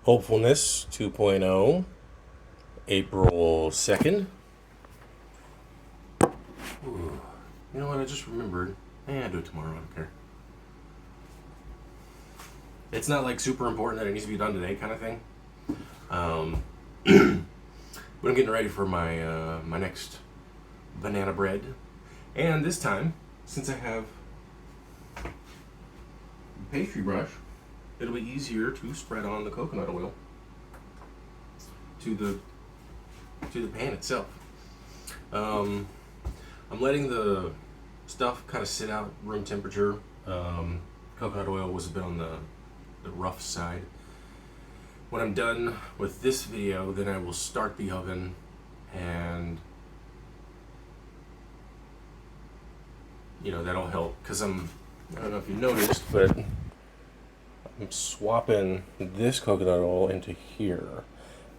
Hopefulness 2.0, April 2nd. Ooh. You know what? I just remembered. I'll do it tomorrow. I don't care. It's not like super important that it needs to be done today, kind of thing. But I'm getting ready for my my next banana bread, and this time, since I have a pastry brush, it'll be easier to spread on the coconut oil to the pan itself. I'm letting the stuff kind of sit out room temperature. Coconut oil was a bit on the rough side. When I'm done with this video, then I will start the oven, and that'll help, because I don't know if you noticed, but I'm swapping this coconut oil into here.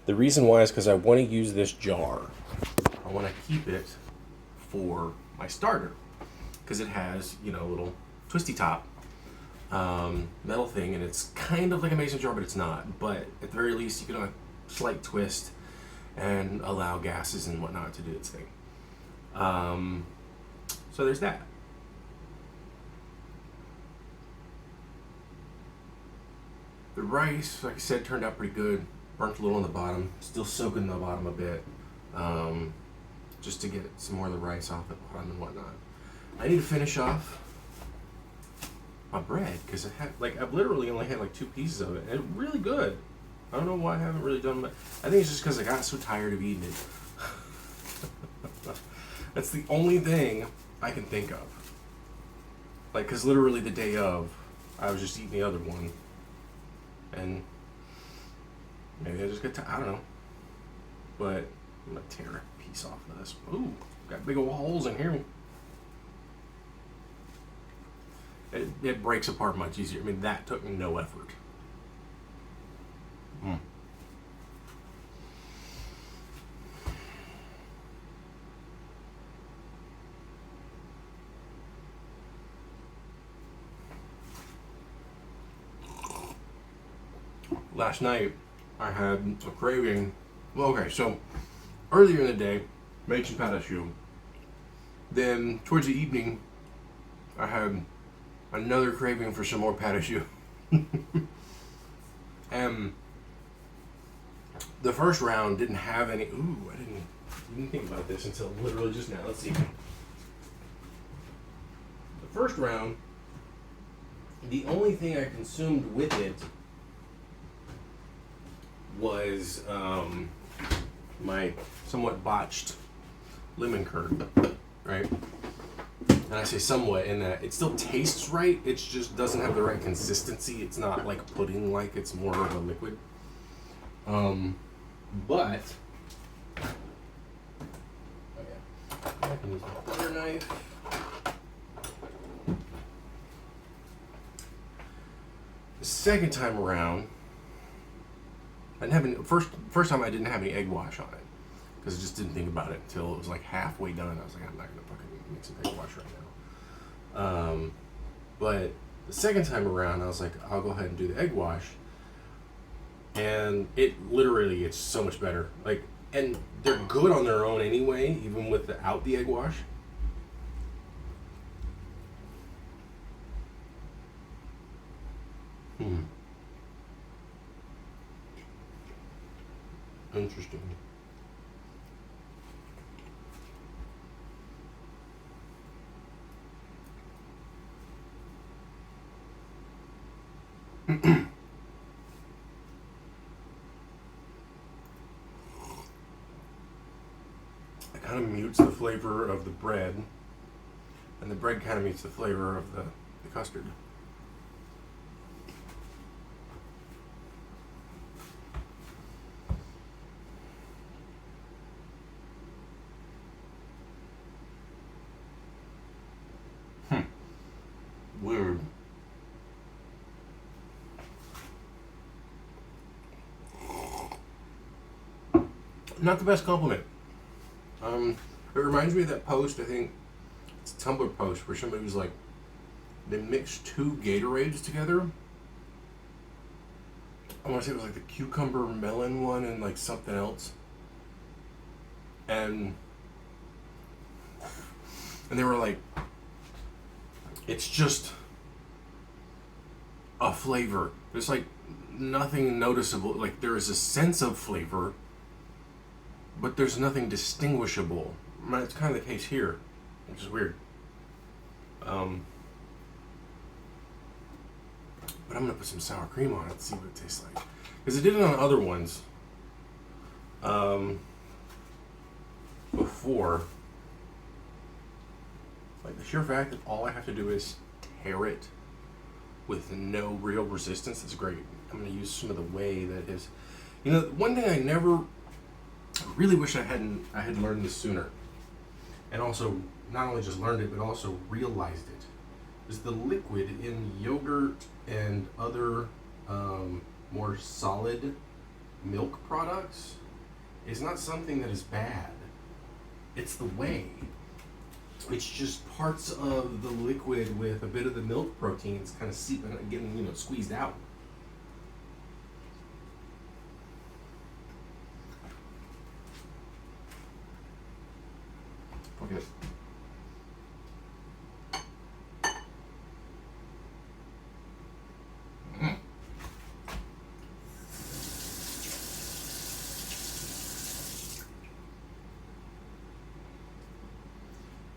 The reason why is because I want to use this jar. I want to keep it for my starter, because it has, a little twisty top metal thing, and it's kind of like a mason jar, but it's not. But at the very least, you can slight twist and allow gases and whatnot to do its thing. So there's that. The rice, like I said, turned out pretty good. Burnt a little on the bottom. Still soaking the bottom a bit, just to get some more of the rice off the bottom and whatnot. I need to finish off my bread, because I've literally only had like 2 pieces of it, and it's really good. I don't know why I haven't really done much. I think it's just because I got so tired of eating it. That's the only thing I can think of. Because literally the day of, I was just eating the other one, and maybe I just got tired. I don't know. But I'm gonna tear a piece off of this. Ooh, got big old holes in here. It breaks apart much easier. I mean, that took no effort. Last night, I had a craving. Well, okay, so earlier in the day, made some pâte à choux. Then, towards the evening, I had another craving for some more pâte à choux. And the first round didn't have any. Ooh, I didn't think about this until literally just now. Let's see. The first round, the only thing I consumed with it was my somewhat botched lemon curd, right? And I say somewhat in that it still tastes right, it just doesn't have the right consistency. It's not like pudding-like, it's more of a liquid. But I can use my butter knife. The second time around, I didn't have any. First time I didn't have any egg wash on it, because I just didn't think about it until it was like halfway done. I was like, I'm not gonna fucking make some egg wash right now. But the second time around, I was like, I'll go ahead and do the egg wash, and it's so much better. And they're good on their own anyway, even without the egg wash. Interesting. It kind of mutes the flavor of the bread, and the bread kind of mutes the flavor of the custard. Weird. Not the best compliment. It reminds me of that post, I think it's a Tumblr post, where somebody was like, they mixed 2 Gatorades together I want to say it was like the cucumber melon one and like something else. And they were like, it's just a flavor. There's like nothing noticeable. Like there is a sense of flavor, but there's nothing distinguishable. It's kind of the case here, which is weird. But I'm gonna put some sour cream on it to see what it tastes like, because it did it on other ones before. Like the sheer fact that all I have to do is tear it with no real resistance is great. I'm gonna use some of the whey that is. You know, one thing I really wish I had learned this sooner, and also not only just learned it but also realized it, is the liquid in yogurt and other more solid milk products is not something that is bad. It's the whey. It's just parts of the liquid with a bit of the milk proteins kind of seeping and getting, squeezed out. Okay.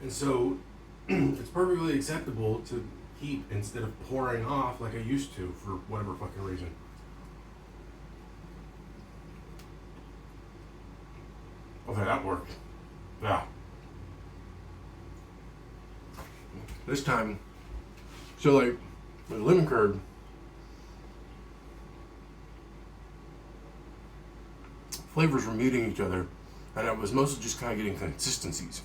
And so it's perfectly acceptable to heat instead of pouring off like I used to for whatever fucking reason. Okay, that worked. Yeah. This time, so like with lemon curd, flavors were meeting each other, and I was mostly just kind of getting consistencies.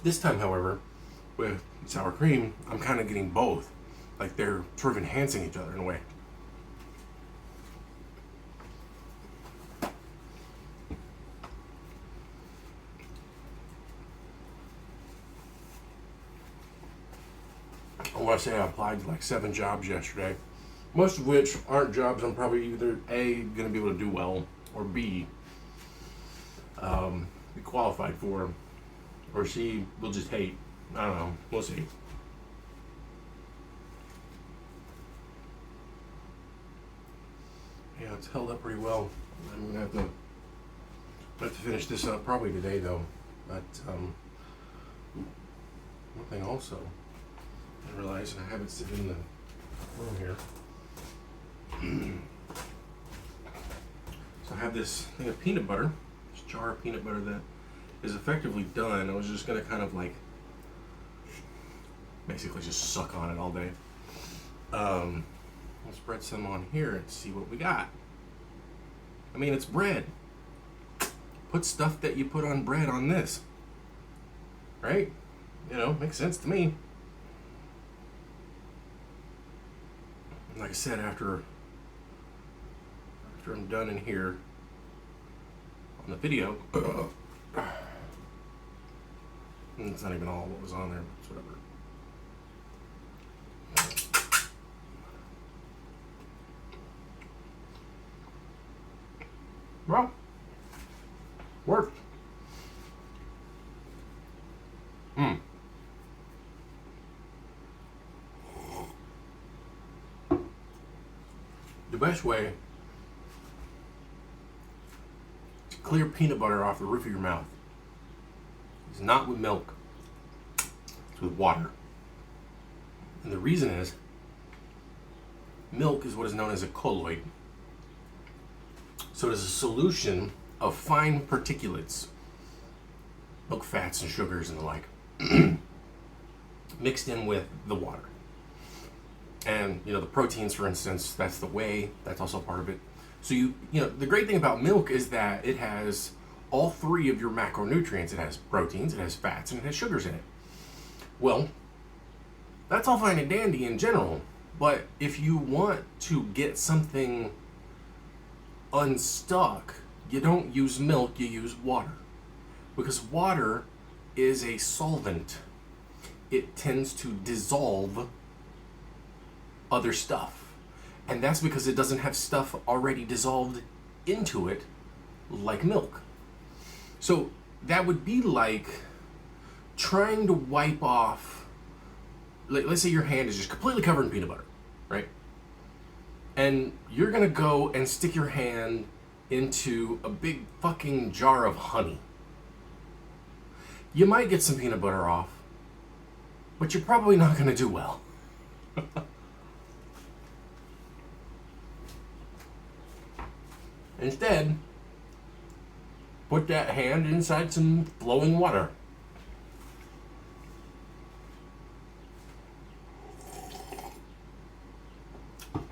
This time, however, with sour cream, I'm kind of getting both. Like they're sort of enhancing each other in a way. I want to say I applied to like 7 jobs yesterday, most of which aren't jobs I'm probably either A, going to be able to do well, or B, be qualified for, or C, will just hate. I don't know. We'll see. Yeah, it's held up pretty well. I'm gonna have to finish this up probably today though. But one thing also I realized, and I have it sitting in the room here. So I have this thing of peanut butter, this jar of peanut butter that is effectively done. I was just gonna kind of like basically just suck on it all day. I'll spread some on here and see what we got. I mean, it's bread. Put stuff that you put on bread on this, right? Makes sense to me. Like I said, after I'm done in here on the video, and it's not even all what was on there, but it's whatever. Well, worked. The best way to clear peanut butter off the roof of your mouth is not with milk, it's with water. And the reason is, milk is what is known as a colloid. So it is a solution of fine particulates, milk fats and sugars and the like, mixed in with the water. And, the proteins, for instance, that's the whey, that's also part of it. So the great thing about milk is that it has all 3 of your macronutrients. It has proteins, it has fats, and it has sugars in it. Well, that's all fine and dandy in general, but if you want to get something unstuck, you don't use milk, you use water. Because water is a solvent. It tends to dissolve other stuff. And that's because it doesn't have stuff already dissolved into it like milk. So that would be like trying to wipe off, like, let's say your hand is just completely covered in peanut butter, right? And you're gonna go and stick your hand into a big fucking jar of honey. You might get some peanut butter off, but you're probably not gonna do well. Instead, put that hand inside some flowing water.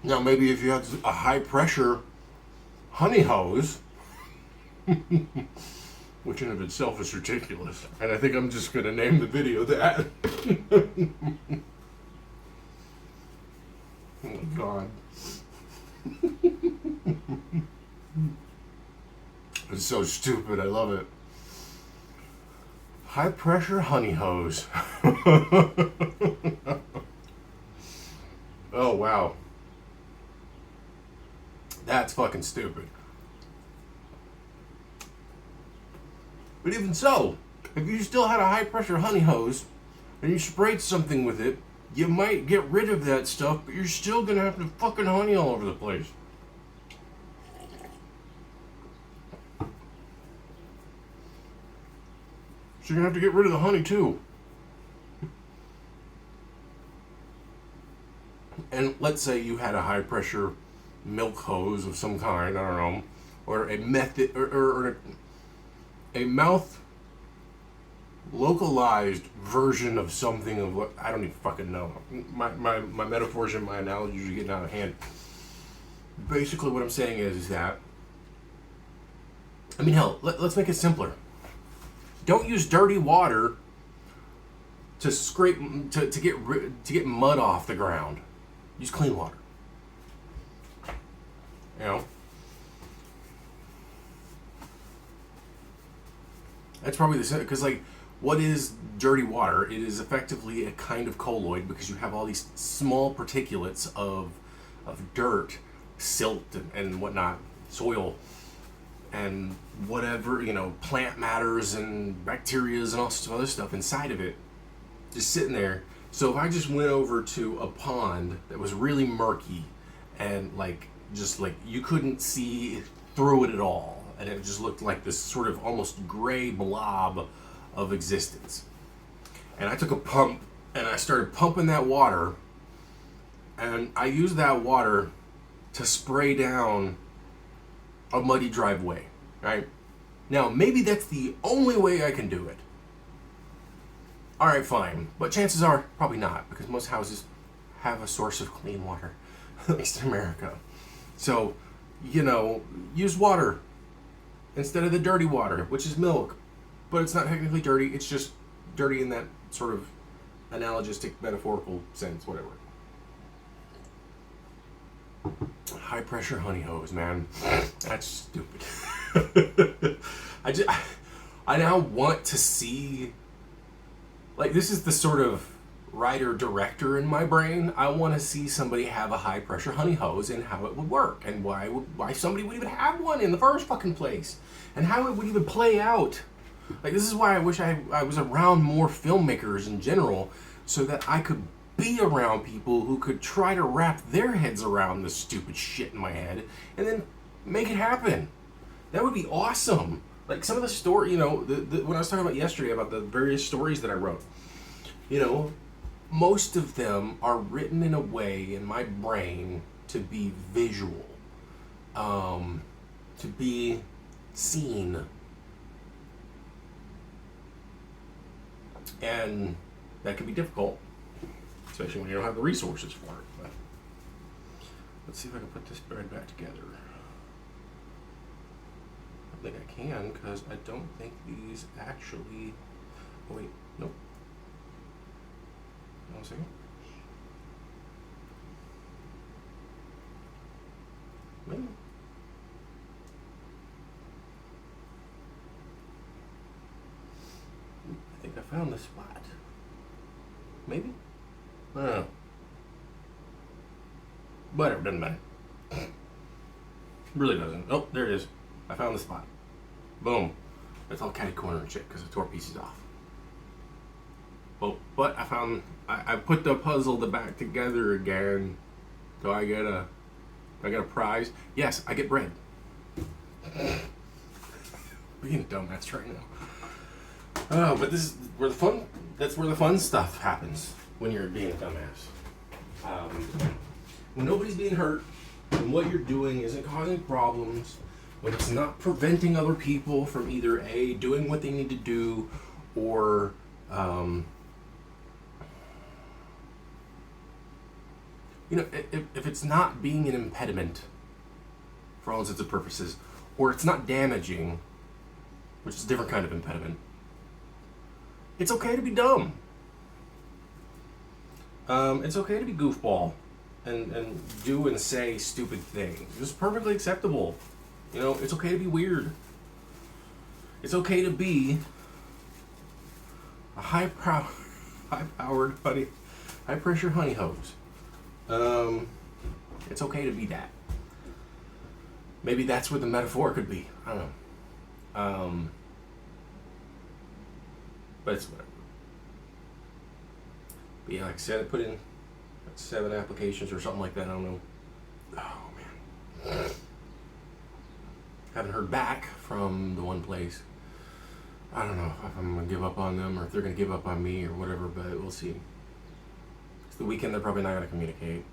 Now, maybe if you had a high pressure honey hose, which in of itself is ridiculous, and I think I'm just going to name the video that. Oh, God. It's so stupid. I love it. High pressure honey hose. Oh, wow. That's fucking stupid. But even so, if you still had a high pressure honey hose and you sprayed something with it, you might get rid of that stuff, but you're still gonna have the fucking honey all over the place. So you're gonna have to get rid of the honey too. And let's say you had a high pressure milk hose of some kind, I don't know, or a method, or a mouth localized version of something of what, I don't even fucking know. My metaphors and my analogies are getting out of hand. Basically what I'm saying is that, I mean, hell, let's make it simpler. Don't use dirty water to scrape, to get mud off the ground. Use clean water. You know? That's probably the same, because, like, what is dirty water? It is effectively a kind of colloid, because you have all these small particulates of dirt, silt, and whatnot, soil, and whatever, you know, plant matters and bacterias and all sorts of other stuff inside of it, just sitting there. So if I just went over to a pond that was really murky and, like, just like you couldn't see through it at all, and it just looked like this sort of almost gray blob of existence, and I took a pump and I started pumping that water, and I used that water to spray down a muddy driveway, right? Now, maybe that's the only way I can do it. Alright, fine. But chances are, probably not, because most houses have a source of clean water, at least in America. So, you know, use water instead of the dirty water, which is milk. But it's not technically dirty, it's just dirty in that sort of analogistic, metaphorical sense, whatever. High pressure honey hose, man. That's stupid. I now want to see, like, this is the sort of writer-director in my brain. I want to see somebody have a high-pressure honey hose and how it would work, and why somebody would even have one in the first fucking place, and how it would even play out. Like, this is why I wish I was around more filmmakers in general, so that I could be around people who could try to wrap their heads around this stupid shit in my head, and then make it happen. That would be awesome. Like, some of the story, you know, when I was talking about yesterday about the various stories that I wrote, you know, most of them are written in a way in my brain to be visual, to be seen, and that can be difficult, especially when you don't have the resources for it. But let's see if I can put this bread back together. I think I can, because I don't think these actually, oh wait, nope. One second. Maybe. I think I found the spot. Maybe? I don't know. Whatever, doesn't matter. Really doesn't. Oh, there it is. I found the spot. Boom. It's all catty corner and shit because I tore pieces off. Well, but I put the puzzle back together again. Do I get a prize? Yes, I get bread. Being a dumbass right now. Oh, but this is where that's where the fun stuff happens when you're being a dumbass. When nobody's being hurt, when what you're doing isn't causing problems, when it's not preventing other people from either A, doing what they need to do, or if it's not being an impediment for all intents and purposes, or it's not damaging, which is a different kind of impediment, it's okay to be dumb. It's okay to be goofball and do and say stupid things. It's perfectly acceptable. It's okay to be weird. It's okay to be a high-powered high-pressure honey hose. It's okay to be that. Maybe that's what the metaphor could be. I don't know. But it's whatever. But yeah, like I said, I put in 7 applications or something like that. I don't know. Oh, man. Haven't heard back from the one place. I don't know if I'm going to give up on them or if they're going to give up on me or whatever, but we'll see. It's the weekend, they're probably not going to communicate.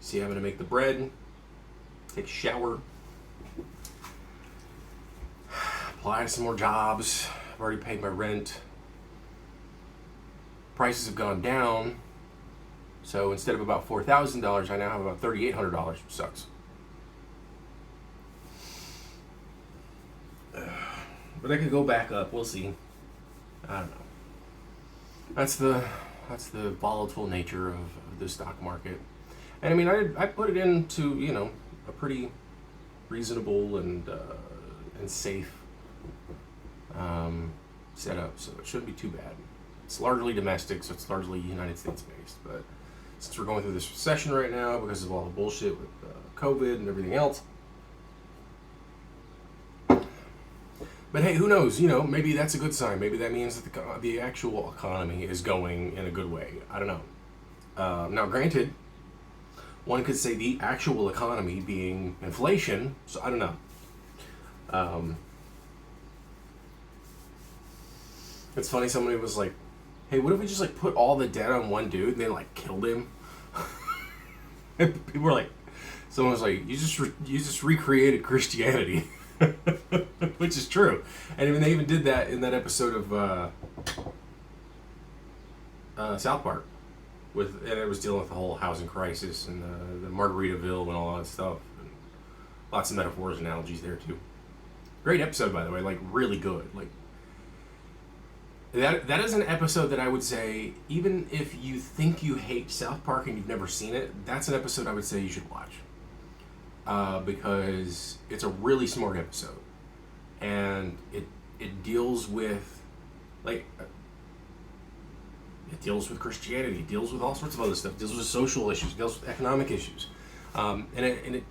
See, I'm going to make the bread, take a shower, apply to some more jobs. I've already paid my rent. Prices have gone down. So instead of about $4,000, I now have about $3,800, which sucks. But I could go back up. We'll see. I don't know. That's the volatile nature of the stock market. And I mean, I put it into a pretty reasonable and safe setup, so it shouldn't be too bad. It's largely domestic, so it's largely United States based. But since we're going through this recession right now because of all the bullshit with COVID and everything else. But hey, who knows? Maybe that's a good sign. Maybe that means that the actual economy is going in a good way. I don't know. Now, granted, one could say the actual economy being inflation, so I don't know. It's funny, somebody was like, hey, what if we just put all the debt on one dude and then killed him? And people were like, someone was like, you just recreated Christianity. Which is true. And they even did that in that episode of South Park, and it was dealing with the whole housing crisis and the Margaritaville and all that stuff. And lots of metaphors and analogies there too. Great episode, by the way. Really good. That is an episode that I would say, even if you think you hate South Park and you've never seen it, that's an episode I would say you should watch. Because it's a really smart episode. And it deals with, it deals with Christianity, it deals with all sorts of other stuff, it deals with social issues, it deals with economic issues. And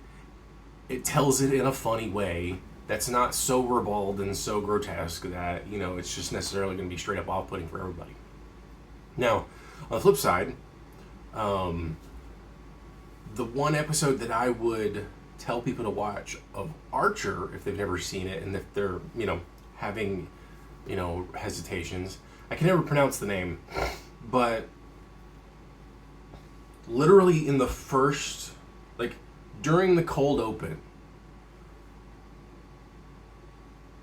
it tells it in a funny way that's not so ribald and so grotesque that, it's just necessarily going to be straight up off-putting for everybody. Now, on the flip side, the one episode that I would tell people to watch of Archer, if they've never seen it and if they're, having, hesitations. I can never pronounce the name, but literally in the first, during the cold open,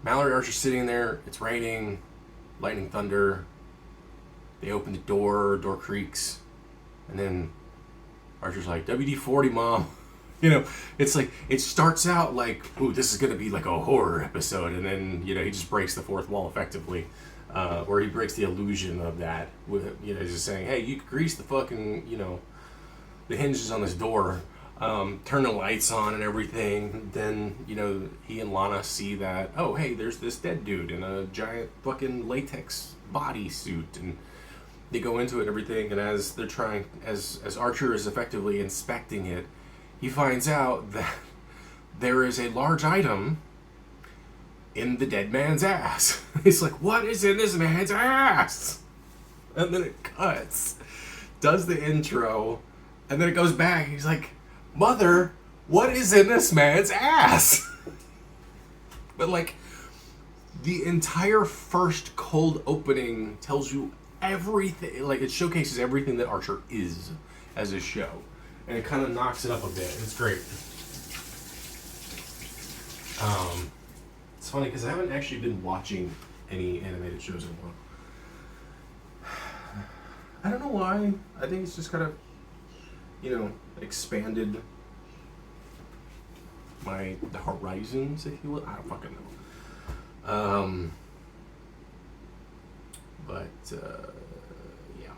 Mallory Archer's sitting there, it's raining, lightning, thunder, they open the door creaks, and then Archer's like, WD-40, Mom. It's it starts out ooh, this is going to be a horror episode, and then, he just breaks the fourth wall effectively, or he breaks the illusion of that, with, just saying, hey, you could grease the fucking, the hinges on this door, turn the lights on and everything, then, he and Lana see that, oh, hey, there's this dead dude in a giant fucking latex bodysuit, and they go into it and everything, and as they're trying, as Archer is effectively inspecting it, he finds out that there is a large item in the dead man's ass. He's like, what is in this man's ass? And then it cuts, does the intro, and then it goes back. He's like, Mother, what is in this man's ass? But like, the entire first cold opening tells you everything. Like, it showcases everything that Archer is as a show, and it kind of knocks it up a bit. It's great. It's funny because I haven't actually been watching any animated shows in a while. I don't know why. I think it's just kind of, expanded the horizons, if you will. I don't fucking know. Yeah.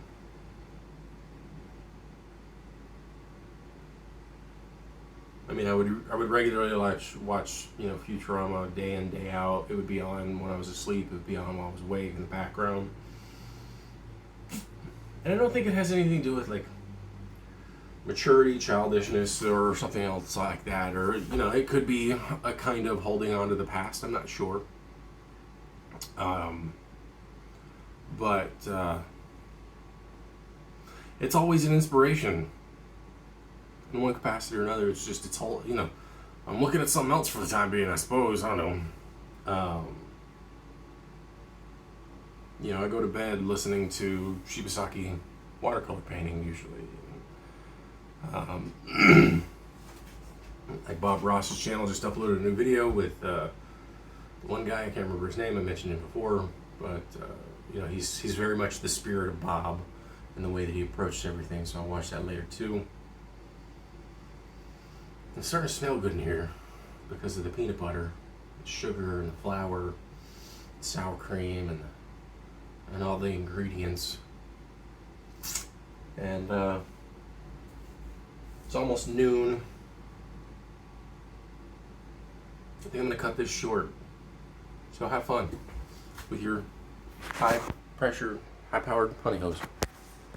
I mean, I would regularly watch Futurama day in, day out. It would be on when I was asleep. It would be on while I was awake in the background. And I don't think it has anything to do with like maturity, childishness, or something else like that. Or it could be a kind of holding on to the past. I'm not sure. But it's always an inspiration in one capacity or another. It's all, I'm looking at something else for the time being, I suppose. I don't know. I go to bed listening to Shibasaki watercolor painting usually. Like Bob Ross's channel just uploaded a new video with one guy, I can't remember his name, I mentioned him before, but he's very much the spirit of Bob in the way that he approached everything, so I'll watch that later too. It's starting to smell good in here because of the peanut butter, the sugar, and the flour, the sour cream, and all the ingredients. And it's almost noon. I think I'm going to cut this short. So have fun with your high pressure, high powered honey hose.